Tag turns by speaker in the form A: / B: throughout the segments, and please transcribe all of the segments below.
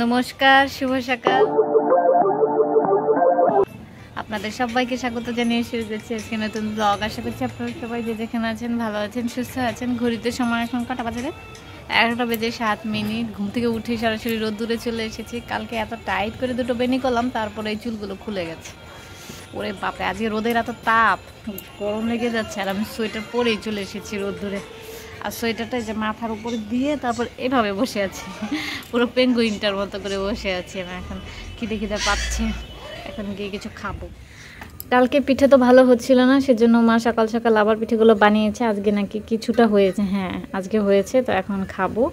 A: নমস্কার, শুভ সকাল। আপনাদের সবাইকে স্বাগত জানিয়ে শুরু করছি আজকে নতুন ব্লগ। আশা করছি আপনারা সবাই যে যেখানে আছেন ভালো আছেন, সুস্থ আছেন। ঘড়িতে সময় এখন কটা বাজে? 11টা বেজে 7 মিনিট। ঘুম থেকে উঠে সরাসরি রোদ্দুরে চলে এসেছি। কালকে এত টাইট করে দুটো বেনি করলাম, তারপরে এই চুলগুলো খুলে গেছে। ওরে বাপরে, আজকে রোদের এত তাপ, গরম লেগে যাচ্ছে। আর আমি সোয়েটার পরেই চলে এসেছি রোদ্দুরে। আর সোয়েটারটা যে মাথার উপরে দিয়ে তারপর এভাবে বসে আছি, পুরো পেঙ্গুইনটার মতো করে বসে আছি। আমি এখন খিদে খিদে পাচ্ছি, এখন গিয়ে কিছু খাবো। কালকে পিঠে তো ভালো হচ্ছিল না, সেজন্য মা সকাল সকাল আবার পিঠেগুলো বানিয়েছে। আজকে নাকি কিছুটা হয়েছে, হ্যাঁ আজকে হয়েছে, তো এখন খাবো।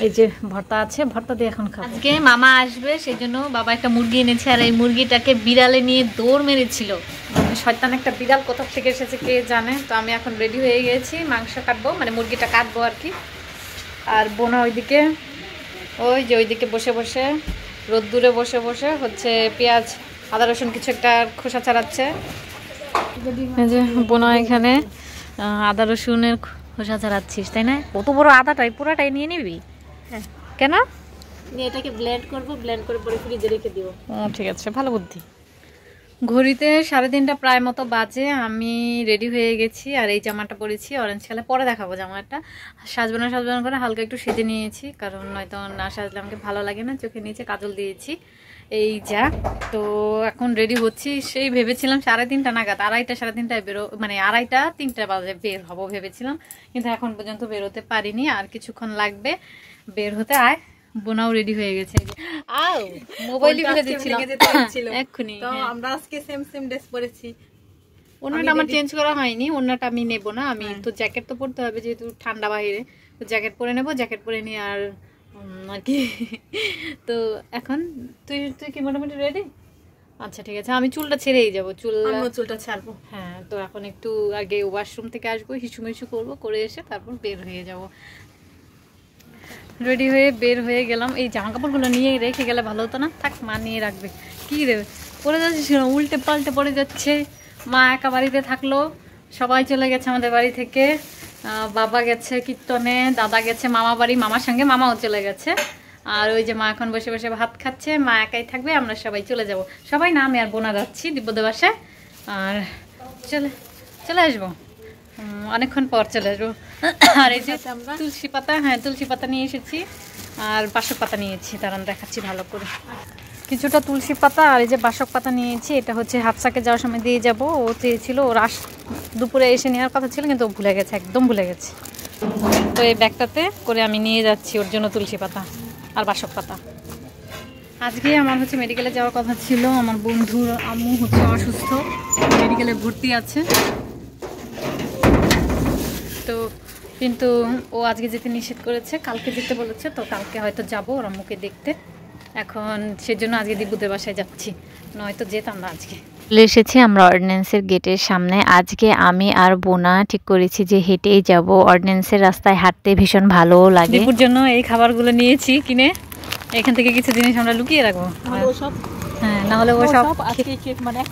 A: এই যে ভর্তা আছে, ভর্তা দিয়ে এখন খাবো। আজকে মামা আসবে, সেই জন্য বাবা একটা মুরগি এনেছে। আর এই মুরগিটাকে বিড়ালে নিয়ে দৌড় মেরেছিল। শয়তান একটা বিড়াল কোথা থেকে এসেছে কে জানে। তো আমি এখন রেডি হয়ে গেছি, মাংস কাটবো, মানে মুরগিটা কাটবো আর কি। আর বোনা ওইদিকে, ওই যে ওইদিকে বসে বসে রোদ্দুরে বসে বসে হচ্ছে পেঁয়াজ আদা রসুন কিছু একটা খোসা ছাড়াচ্ছে। এই যে বোনা এখানে আদা রসুনের খোসা ছাড়াচ্ছিস, তাই না? কত বড় আদাটাই পুরাটাই নিয়ে নিবি? হ্যাঁ। কেন? এটাকে ব্লেন্ড করবো, ব্লেন্ড করে পরে ফ্রিজে রেখে দিব। ঠিক আছে, ভালো বুদ্ধি। ঘড়িতে 3:30 প্রায় মতো বাজে। আমি রেডি হয়ে গেছি আর এই জামাটা পরেছি অরেঞ্জ কালার। পরে দেখাবো জামাটা। সাজবানো করে হালকা একটু সেজে নিয়েছি, কারণ নয়তো না সাজলে আমাকে ভালো লাগে না। চোখে নিচে কাজল দিয়েছি, এই যা। তো এখন রেডি হচ্ছি। সেই ভেবেছিলাম 3:30 নাগাদ, 2:30 3:30টায় বেরো, মানে 2:30 3টা বাজে বের হবো ভেবেছিলাম, কিন্তু এখন পর্যন্ত বেরোতে পারিনি। আর কিছুক্ষণ লাগবে বের হতে। আয়, বোনাও রেডি হয়ে গেছে। আও মোবাইলই ফেলে দিচ্ছিলাম এক্ষুনি। তো আমরা আজকে সেম ড্রেস পরেছি। ওড়নাটা আমার চেঞ্জ করা হয়নি, ওড়নাটা আমি নেব না। আমি তো জ্যাকেট তো পরতে হবে, যেহেতু ঠান্ডা বাইরে, তো জ্যাকেট পরে নেব। জ্যাকেট পরে নিয়ে আর কি। তো এখন তুই কি মোটামুটি রেডি? আচ্ছা ঠিক আছে, আমি চুলটা ছেড়েই যাবো। চুলটা ছাড়বো। হ্যাঁ, তো এখন একটু আগে ওয়াশরুম থেকে আসবো, হিসু করবো, করে এসে তারপর বের হয়ে যাব। রেডি হয়ে বের হয়ে গেলাম। এই জামা কাপড়গুলো নিয়ে রেখে গেলে ভালো হতো না? থাক, মা নিয়ে রাখবে। কী রে পরে যাচ্ছিস, উল্টে পাল্টে পড়ে যাচ্ছে। মা একা বাড়িতে থাকলো, সবাই চলে গেছে আমাদের বাড়ি থেকে। বাবা গেছে কীর্তনে, দাদা গেছে মামা বাড়ি, মামার সঙ্গে মামাও চলে গেছে। আর ওই যে মা এখন বসে বসে ভাত খাচ্ছে। মা একাই থাকবে, আমরা সবাই চলে যাব। সবাই না, আমি আর বোনা যাচ্ছি দিব্যদের বাসায়। আর চলে আসবো, অনেকক্ষণ পর চলে আসবো। আর এই যে তুলসী পাতা, হ্যাঁ তুলসী পাতা নিয়ে এসেছি, আর বাসক পাতা নিয়েছি, দাঁড়ান দেখাচ্ছি ভালো করে। কিছুটা তুলসী পাতা আর এই যে বাসক পাতা নিয়েছি। এটা হচ্ছে হাফসাকে যাওয়ার সময় দিয়ে যাব। ও চেয়েছিল, ও দুপুরে এসে নেওয়ার কথা ছিল, কিন্তু ও ভুলে গেছে, একদম ভুলে গেছে। তো এই ব্যাগটাতে করে আমি নিয়ে যাচ্ছি ওর জন্য তুলসী পাতা আর বাসক পাতা। আজকে আমার হচ্ছে মেডিকেলে যাওয়ার কথা ছিল। আমার বন্ধুর আম্মু হচ্ছে অসুস্থ, মেডিকেলে ভর্তি আছে। তো কিন্তু ও আজকে যেতে নিষেধ করেছে, কালকে যেতে বলেছে। তো কালকে হয়তো যাবো ওর আম্মুকে দেখতে। এখন সেজন্য আজকে দিব্যদের বাসায় যাচ্ছি, নয়তো যেতাম না আজকে। চলে এসেছি আমরা অর্ডিন্যান্সের গেটের সামনে। আজকে আমি আর বোনা ঠিক করেছি যে হেঁটেই যাব। অর্ডিন্যান্সের রাস্তায় হাঁটতে ভীষণ ভালো লাগে। দিব্যর জন্য এই খাবারগুলো নিয়েছি কিনে। এখান থেকে কিছু জিনিস আমরা লুকিয়ে রাখবো, হ্যাঁ, না হলে ও সব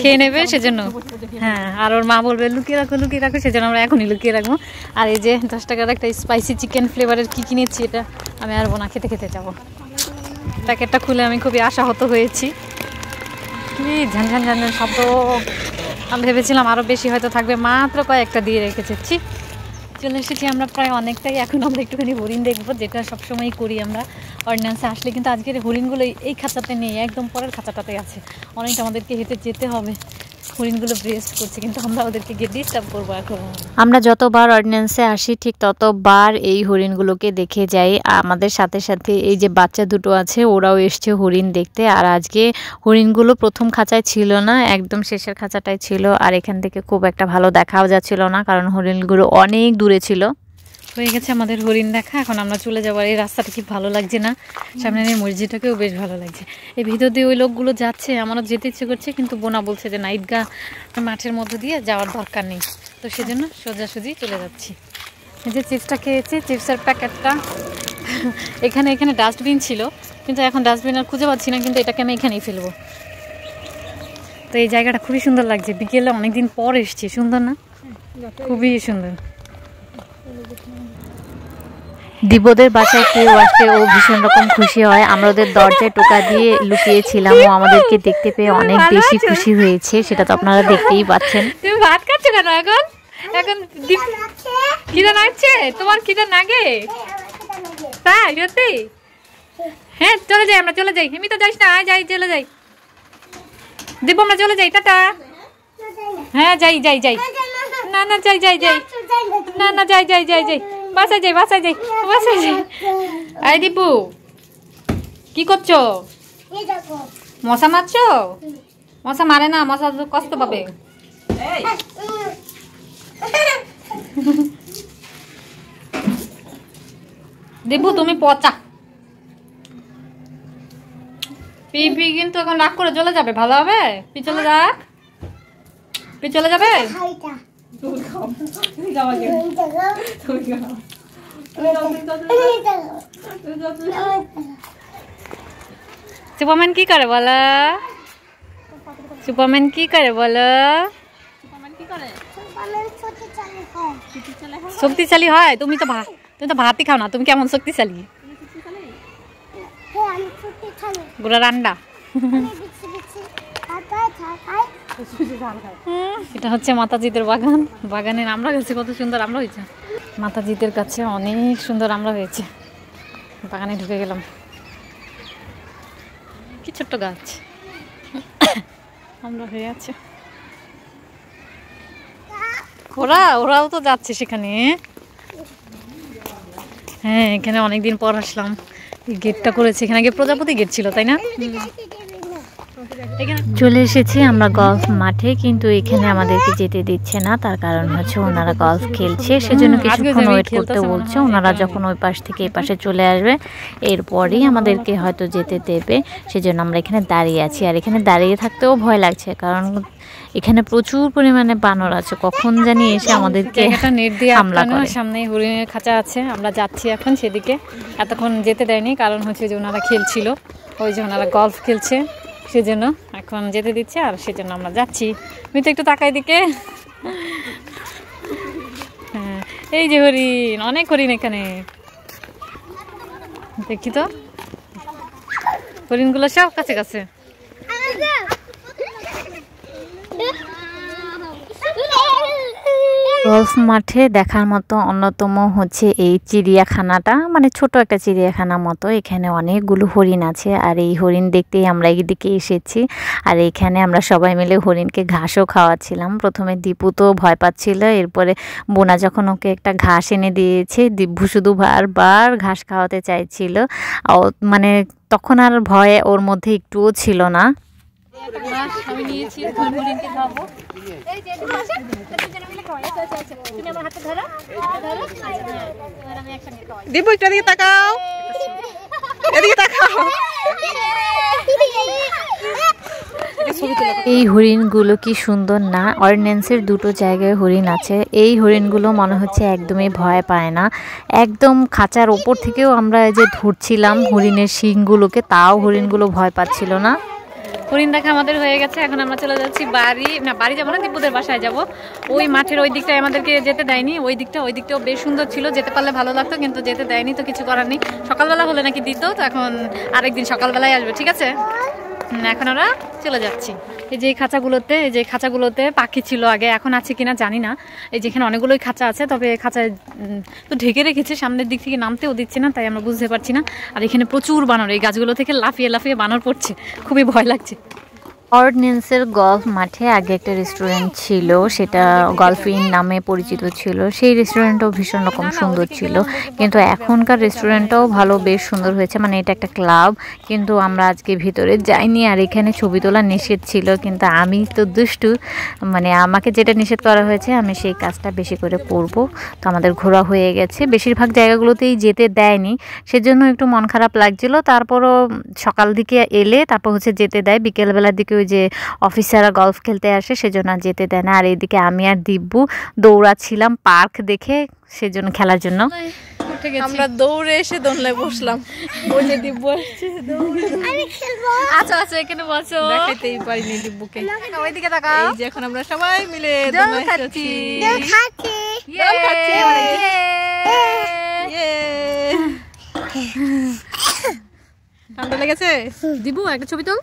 A: খেয়ে নেবে, সেজন্য। হ্যাঁ, আর ওর মা বলবে লুকিয়ে রাখো, সেজন্য আমরা এখনই লুকিয়ে রাখবো। আর এই যে 10 টাকার একটা স্পাইসি চিকেন ফ্লেভারের কি কিনেছি, এটা আমি আর বোনা খেতে যাবো। প্যাকেটটা খুলে আমি খুবই আশাহত হয়েছি। কি ঝানঝান শব্দ! আমি ভেবেছিলাম আরও বেশি হয়তো থাকবে, মাত্র কয়েকটা দিয়ে রেখেছি। চলে এসেছি আমরা প্রায় অনেকটাই। এখন আমরা একটুখানি হরিণ দেখবো, যেটা সবসময়ই করি আমরা অর্ডিন্যান্সে আসলে। কিন্তু আজকের হরিণগুলো এই খাঁচাতে নেই, একদম পরের খাঁচাটাতে আছে। অনেকটা আমাদেরকে হেঁটে যেতে হবে। হরিণগুলো ব্রেস্ট করছে, কিন্তু আমরা ওদেরকে গিয়ে ডিস্টার্ব করবো এখন। আমরা যতবার অর্ডিন্যান্সে আসি ঠিক ততবার এই হরিণগুলোকে দেখে যাই। আমাদের সাথে সাথে এই যে বাচ্চা দুটো আছে, ওরাও এসছে হরিণ দেখতে। আর আজকে হরিণগুলো প্রথম খাঁচায় ছিল না, একদম শেষের খাঁচাটাই ছিল। আর এখান থেকে খুব একটা ভালো দেখাও যাচ্ছিল না, কারণ হরিণগুলো অনেক দূরে ছিল। হয়ে গেছে আমাদের হরিণ দেখা। এখন আমরা চলে যাবো। এই রাস্তাটা কি ভালো লাগছে না? সামনের এই মসজিদটাকেও বেশ ভালো লাগছে। এই ভিতর দিয়ে ওই লোকগুলো যাচ্ছে, আমারও যেতে ইচ্ছে করছে, কিন্তু বোনা বলছে যে না, ঈদগাহ মাঠের মধ্য দিয়ে যাওয়ার দরকার নেই। তো সেজন্য সোজাসুজি চলে যাচ্ছি। এই যে চিপসটা খেয়েছি, চিপসের প্যাকেটটা। এখানে ডাস্টবিন ছিল, কিন্তু এখন ডাস্টবিন আর খুঁজে পাচ্ছি না, কিন্তু এটাকে আমি এখানেই ফেলবো। তো এই জায়গাটা খুবই সুন্দর লাগছে, বিকেলে অনেকদিন পর এসছি। সুন্দর না? খুবই সুন্দর।
B: দিব্যদের বাসায় কেউ আসলে ও ভীষণ রকম খুশি হয়। আমরা ওদের দরজায় টোকা দিয়ে লুকিয়েছিলাম, ও আমাদেরকে দেখতে পেয়ে অনেক বেশি খুশি হয়েছে, সেটা তো আপনারা দেখতেই পাচ্ছেন।
A: তুমি ভাত খাচ্ছ কেন এখন? এখন খিদা লাগছে তোমার? খিদা লাগে তাই? সত্যি? হ্যাঁ চলে যাই, আমরা চলে যাই। আমি তো যাইস না, যাই চলে যাই। দিব্য আমরা চলে যাই, টাটা। হ্যাঁ যাই যাই যাই। না না যাই যাই যাই। না না যাই যাই যাই যাই। বাসায় যাই বাসায় যাই বাসায় যাই। আই দিব্যু কি করছো? মশা মারছো? মশা মারে না, মশা কষ্ট পাবে। দিব্যু তুমি পচা। পি কিন্তু এখন রাগ করে চলে যাবে, ভালো হবে? পি চলে যাক, পি চলে যাবে। সুপারম্যান কি করে বলো? সুপারম্যান কি করে বলো? শক্তিশালী হয়? তুমি তো ভাতই খাও না, তুমি কেমন শক্তিশালী? গুড়া রান্ডা। এটা হচ্ছে মাতাজিদের বাগান। বাগানের আমরা গেছি, কত সুন্দর আমরা হয়েছে। মাতাজিদের কাছে অনেক সুন্দর আমরা হয়েছে। বাগানে ঢুকে গেলাম। কি ছোট্ট গাছ আমরা হয়ে আছে। ওরাও তো যাচ্ছে সেখানে। হ্যাঁ এখানে অনেকদিন পর আসলাম। গেটটা করেছে, এখানে আগে প্রজাপতি গেট ছিল তাই না?
B: চলে এসেছি আমরা গলফ মাঠে, কিন্তু এখানে আমাদেরকে যেতে দিচ্ছে না। তার কারণ হচ্ছে ওনারা গলফ খেলছে, সেজন্য কিছুক্ষণ ওয়েট করতে বলছে। ওনারা যখন ওই পাশ থেকে এই পাশে চলে আসবে এরপরেই আমাদেরকে হয়তো যেতে দেবে, সেজন্য আমরা এখানে দাঁড়িয়ে আছি। আর এখানে দাঁড়িয়ে থাকতেও ভয় লাগছে, কারণ এখানে প্রচুর পরিমাণে বানর আছে, কখন জানি এসে আমাদেরকে
A: নেট দিয়ে
B: হামলা করে।
A: সামনে হরিণের খাঁচা আছে, আমরা যাচ্ছি এখন সেদিকে। এতক্ষণ যেতে দেয়নি, কারণ হচ্ছে যে ওনারা খেলছিল, ওই যে ওনারা গলফ খেলছে সেজন্য এখন যেতে দিচ্ছে, আর সেজন্য আমরা যাচ্ছি। আমি তো একটু তাকাই দিকে। হ্যাঁ এই যে হরিণ, অনেক হরিণ এখানে, দেখি তো হরিণগুলো সব কাছে কাছে।
B: গলফ মাঠে দেখার মতো অন্যতম হচ্ছে এই চিড়িয়াখানাটা, মানে ছোট একটা চিড়িয়াখানার মতো। এখানে অনেকগুলো হরিণ আছে, আর এই হরিণ দেখতেই আমরা এইদিকে এসেছি। আর এখানে আমরা সবাই মিলে হরিণকে ঘাসও খাওয়াচ্ছিলাম। প্রথমে দীপু তো ভয় পাচ্ছিল, এরপরে বোনা যখন ওকে একটা ঘাস এনে দিয়েছে, দিব্যু শুধু বারবার ঘাস খাওয়াতে চাইছিল। মানে তখন আর ভয়ে ওর মধ্যে একটুও ছিল না।
A: আমি নিয়েছি হরিণকে খাওয়াবো। এই যে তুমি আমার হাতে ধরো, আমি একসঙ্গে খাওয়াই।
C: দিব্যু একটু এদিকে তাকাও, এদিকে তাকাও।
B: এই হরিণগুলো কি সুন্দর না? অর্ডিন্যান্সের দুটো জায়গায় হরিণ আছে। এই হরিণগুলো মনে হচ্ছে একদমই ভয় পায় না। একদম খাঁচার ওপর থেকেও আমরা যে ধরছিলাম হরিণের শিংগুলোকে, তাও হরিণগুলো ভয় পাচ্ছিল না।
A: হরিণ দেখা আমাদের হয়ে গেছে, এখন আমরা চলে যাচ্ছি বাড়ি। না বাড়ি যাবো না, দিব্যদের বাসায় যাব। ওই মাঠের ওই দিকটায় আমাদেরকে যেতে দেয়নি। ওই দিকটাও বেশ সুন্দর ছিল, যেতে পারলে ভালো লাগতো, কিন্তু যেতে দেয়নি, তো কিছু করার নেই। সকালবেলা হলে নাকি দিত, তো এখন আরেকদিন সকালবেলায় আসবে, ঠিক আছে? এখন ওরা চলে যাচ্ছি। এই যে খাঁচাগুলোতে পাখি ছিল আগে, এখন আছে কিনা জানি না। এই যেখানে অনেকগুলোই খাঁচা আছে, তবে খাঁচায় তো ঢেকে রেখেছে, সামনের দিক থেকে নামতেও দিচ্ছে না, তাই আমরা বুঝতে পারছি না। আর এখানে প্রচুর বানর, এই গাছগুলো থেকে লাফিয়ে লাফিয়ে বানর পড়ছে, খুবই ভয় লাগছে।
B: অর্ডিন্যান্সের গলফ মাঠে আগে একটা রেস্টুরেন্ট ছিল, সেটা গলফ ইন নামে পরিচিত ছিল। সেই রেস্টুরেন্টটাও ভীষণ রকম সুন্দর ছিল, কিন্তু এখনকার রেস্টুরেন্টটাও ভালো, বেশ সুন্দর হয়েছে। মানে এটা একটা ক্লাব, কিন্তু আমরা আজকে ভিতরে যাইনি। আর এখানে ছবি তোলা নিষেধ ছিল, কিন্তু আমি তো দুষ্টু, মানে আমাকে যেটা নিষেধ করা হয়েছে আমি সেই কাজটা বেশি করে করব। তো আমাদের ঘোরা হয়ে গেছে, বেশিরভাগ জায়গাগুলোতেই যেতে দেয়নি, সেজন্য একটু মন খারাপ লাগছিল। তারপরও সকাল দিকে এলে তারপর হচ্ছে যেতে দেয়, বিকেলবেলার দিকে ওই যে অফিসাররা গলফ খেলতে আসে সেজন্য যেতে দেয় না। আর এইদিকে আমি আর দিব্যু দৌড়াচ্ছিলাম পার্ক দেখে, সেজন্য খেলার জন্য।
C: আমরা দৌড়ে এসে দোলনায় বসলাম। ওই যে দিব্যু আসছে,
A: আমি খেলবো। আচ্ছা আচ্ছা এখানে বসো।
C: দেখাইতেই পারিনি দিব্যুকে।
A: ওইদিকে তাকাও।
C: এই যে এখন আমরা সবাই মিলে দোলনায় এসেছি।
A: দোল খাচ্ছি।
C: দোল খাচ্ছি।
A: ইয়ে।
C: ঠান্ডা লেগেছে? দিবু একটা ছবি তোল।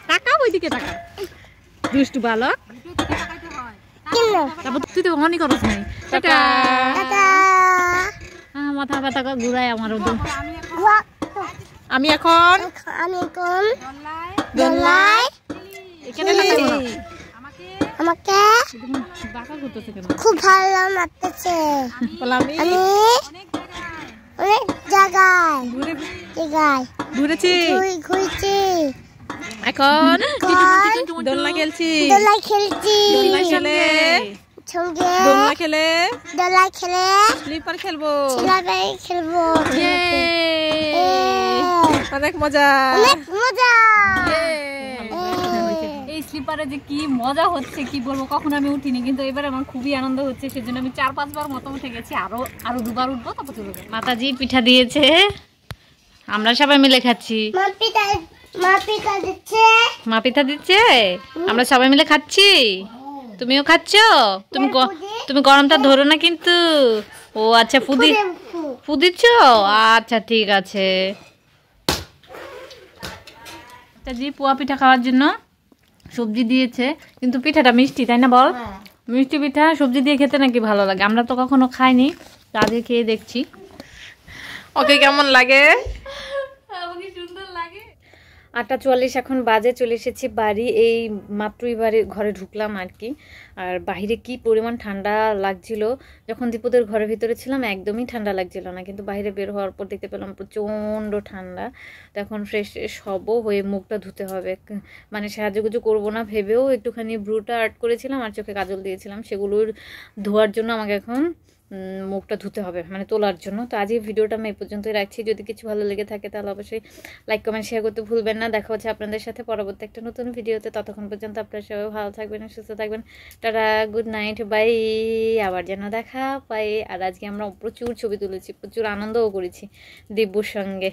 C: টাকা ওইদিকে টাকা। দুষ্টু বালক। তারপর তুই তো অনই করছ নাই। টাটা।
A: মাথা ব্যথা ঘুরায় আমার
C: আমি এখন দোলনায়
A: এখানে লাগাবো না।
D: আমাকে
A: বাঁকা করতেছে কেন?
D: খুব ভালো লাগতেছে।
C: আমি
D: অনেক জায়গায়
C: ঘুরেছি।
D: ঘুরছি।
C: এখন দোলনা খেলছি।
D: দোলা খেলছি।
C: দোলনা খেলে
D: সঙ্গে
C: দোলনা খেলে
D: দোলা খেলে
C: স্লিপার খেলবো।
D: খেলাবাই খেলবো।
C: অনেক মজা।
D: অনেক মজা।
A: এই স্লিপারে যে কি মজা হচ্ছে কি বলবো, কখন আমি উঠিনি, কিন্তু এবারে আমার খুবই আনন্দ হচ্ছে। সেজন্য আমি 4-5 বার মতো উঠে গেছি, আরো 2 বার উঠবো, তারপর চলে যাবো। মাতাজি পিঠা দিয়েছে, আমরা সবাই মিলে খাচ্ছি।
D: মা পিঠা দিচ্ছে।
A: মা পিঠা দিচ্ছে, আমরা সবাই মিলে খাচ্ছি। তুমিও খাচ্ছো? তুমি গরমটা ধরো না কিন্তু। ও আচ্ছা, ফুদিচ্ছ? আচ্ছা ঠিক আছে। জি পোয়া পিঠা খাওয়ার জন্য সবজি দিয়েছে, কিন্তু পিঠাটা মিষ্টি, তাই না বল? মিষ্টি পিঠা সবজি দিয়ে খেতে নাকি ভালো লাগে, আমরা তো কখনো খাইনি, তাদের খেয়ে দেখছি।
C: ওকে কেমন লাগে?
A: আমাকে সুন্দর লাগে। 8:44 এখন বাজে, চলে এসেছি বাড়ি। এই মাত্রই ঘরে ঢুকলাম আর কি। আর বাইরে কি পরিমাণ ঠান্ডা লাগছিল। যখন দীপুদের ঘরের ভিতরে ছিলাম একদমই ঠান্ডা লাগছিল না, কিন্তু বাইরে বের হওয়ার পর দেখতে পেলাম প্রচণ্ড ঠান্ডা। তো এখন ফ্রেশ হবো, হয়ে মুখটা ধুতে হবে। মানে সাহায্যগুজু করবো না ভেবেও একটুখানি ব্রুটা আর্ট করেছিলাম আর চোখে কাজল দিয়েছিলাম, সেগুলোর ধোয়ার জন্য আমাকে এখন মুখটা ধুতে হবে, মানে তোলার জন্য। তো আজকে ভিডিওটা আমি এই পর্যন্তই রাখছি। যদি কিছু ভালো লেগে থাকে তাহলে অবশ্যই লাইক কমেন্ট শেয়ার করতে ভুলবেন না। দেখা হচ্ছে আপনাদের সাথে পরবর্তী একটা নতুন ভিডিওতে। ততক্ষণ পর্যন্ত আপনারা সবাই ভালো থাকবেন, সুস্থ থাকবেন। Tata, good night, bye. আবার যেন দেখা পাই। আর আজকে আমরা প্রচুর ছবি তুলেছি, প্রচুর আনন্দও করেছি দিব্যুর সঙ্গে।